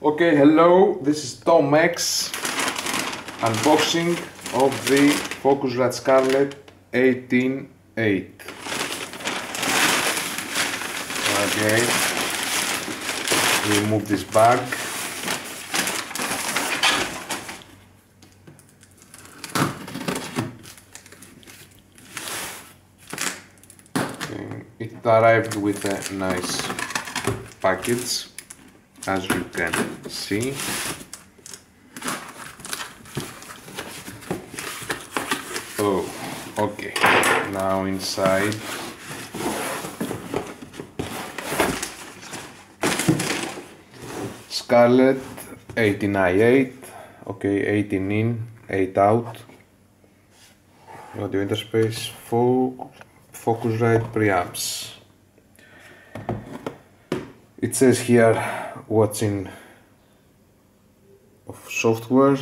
Okay, hello, this is Tom X unboxing of the Focusrite Scarlet 18.8. Okay, remove this bag. Okay. It arrived with a nice package, as you can see. Oh, okay. Now inside Scarlet 18i8. Okay, 18 in, 8 out. Audio interface, Focusrite preamps. It says here what's in of software.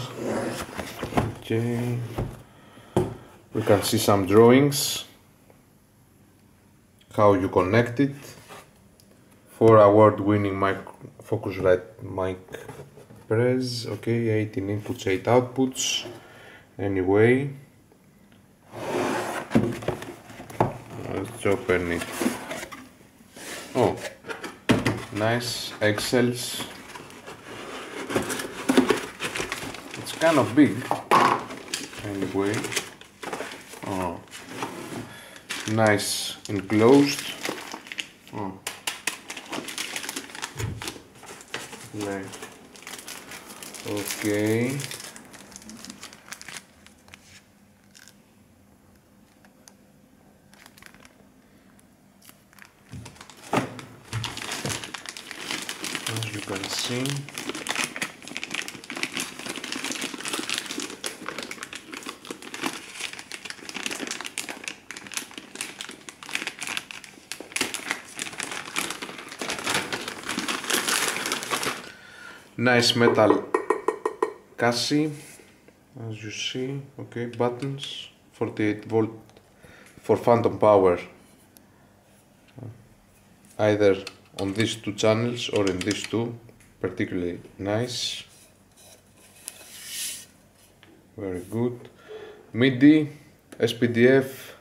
Okay, we can see some drawings, how you connect it. 4 award-winning Focusrite mic press. Okay, 18 inputs, 8 outputs. Anyway, let's open it. Oh, nice Excels. It's kind of big. Anyway, oh, nice enclosed. Oh, like, okay. As you can see, nice metal chassis, as you see. Okay, buttons, 48 volt for phantom power, either on these two channels or in these two. Particularly nice, very good. MIDI, SPDF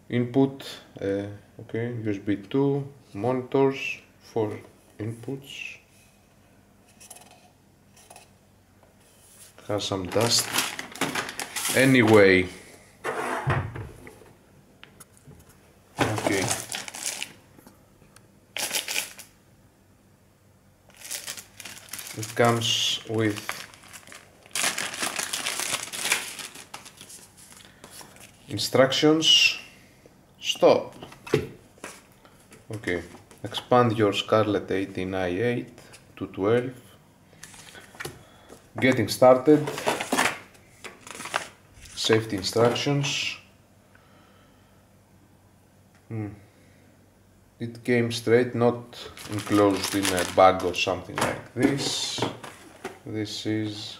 input, okay, USB 2, monitors, 4 inputs. Has some dust. Anyway, okay. It comes with instructions. Stop. Okay. Expand your Scarlet 18i8 to 12. Getting started. Safety instructions. It came straight, not enclosed in a bag or something like this. This is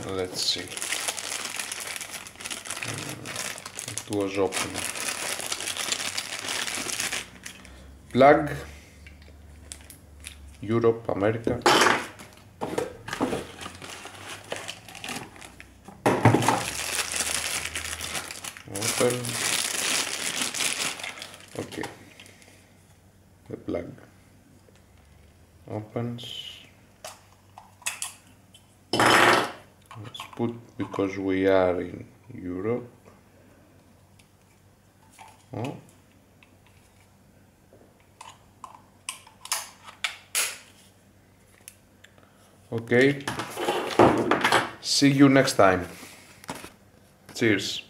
let's see. It was open. Plug, Europe, America. Open. Okay. The plug opens. Let's put, because we are in Europe. Oh. Okay. See you next time. Cheers.